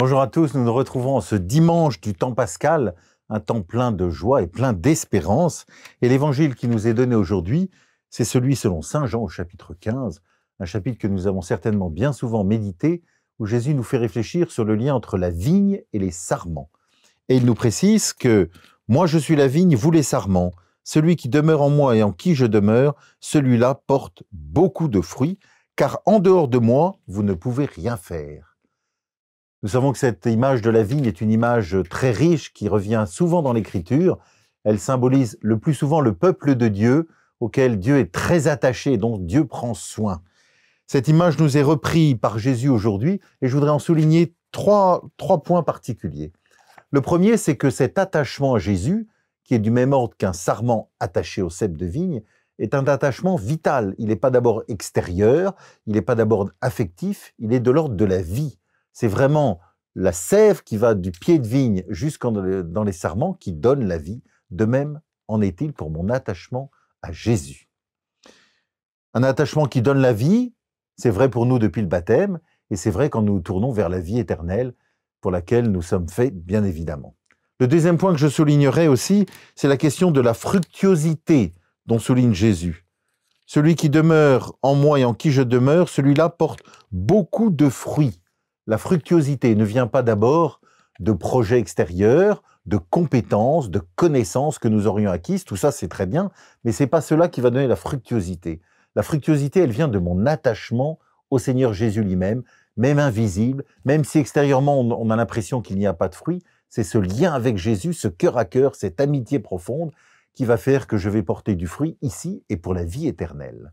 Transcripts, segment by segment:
Bonjour à tous, nous nous retrouvons en ce dimanche du temps pascal, un temps plein de joie et plein d'espérance. Et l'évangile qui nous est donné aujourd'hui, c'est celui selon Saint Jean au chapitre 15, un chapitre que nous avons certainement bien souvent médité, où Jésus nous fait réfléchir sur le lien entre la vigne et les sarments. Et il nous précise que « Moi je suis la vigne, vous les sarments. Celui qui demeure en moi et en qui je demeure, celui-là porte beaucoup de fruits, car en dehors de moi, vous ne pouvez rien faire. » Nous savons que cette image de la vigne est une image très riche qui revient souvent dans l'Écriture. Elle symbolise le plus souvent le peuple de Dieu, auquel Dieu est très attaché et dont Dieu prend soin. Cette image nous est reprise par Jésus aujourd'hui et je voudrais en souligner trois points particuliers. Le premier, c'est que cet attachement à Jésus, qui est du même ordre qu'un sarment attaché au cep de vigne, est un attachement vital. Il n'est pas d'abord extérieur, il n'est pas d'abord affectif, il est de l'ordre de la vie. C'est vraiment la sève qui va du pied de vigne jusqu'en dans les sarments qui donne la vie. De même en est-il pour mon attachement à Jésus. Un attachement qui donne la vie, c'est vrai pour nous depuis le baptême, et c'est vrai quand nous nous tournons vers la vie éternelle, pour laquelle nous sommes faits, bien évidemment. Le deuxième point que je soulignerai aussi, c'est la question de la fructuosité dont souligne Jésus. Celui qui demeure en moi et en qui je demeure, celui-là porte beaucoup de fruits. La fructuosité ne vient pas d'abord de projets extérieurs, de compétences, de connaissances que nous aurions acquises. Tout ça, c'est très bien, mais ce n'est pas cela qui va donner la fructuosité. La fructuosité, elle vient de mon attachement au Seigneur Jésus lui-même, même invisible, même si extérieurement on a l'impression qu'il n'y a pas de fruits. C'est ce lien avec Jésus, ce cœur à cœur, cette amitié profonde qui va faire que je vais porter du fruit ici et pour la vie éternelle.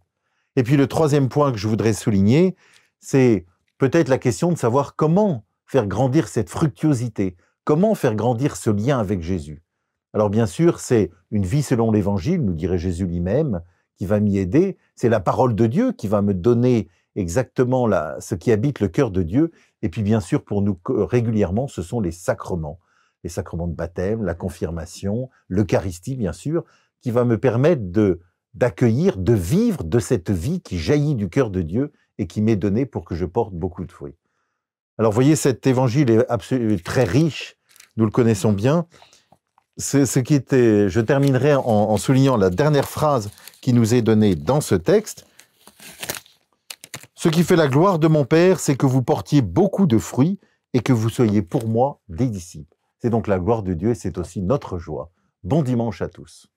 Et puis le troisième point que je voudrais souligner, c'est peut-être la question de savoir comment faire grandir cette fructuosité, comment faire grandir ce lien avec Jésus. Alors bien sûr, c'est une vie selon l'Évangile, nous dirait Jésus lui-même, qui va m'y aider. C'est la parole de Dieu qui va me donner exactement ce qui habite le cœur de Dieu. Et puis bien sûr, pour nous régulièrement, ce sont les sacrements de baptême, la confirmation, l'Eucharistie bien sûr, qui va me permettre d'accueillir, de vivre de cette vie qui jaillit du cœur de Dieu et qui m'est donnée pour que je porte beaucoup de fruits. Alors vous voyez, cet évangile est absolument très riche, nous le connaissons bien. Je terminerai en soulignant la dernière phrase qui nous est donnée dans ce texte. Ce qui fait la gloire de mon Père, c'est que vous portiez beaucoup de fruits et que vous soyez pour moi des disciples. C'est donc la gloire de Dieu et c'est aussi notre joie. Bon dimanche à tous.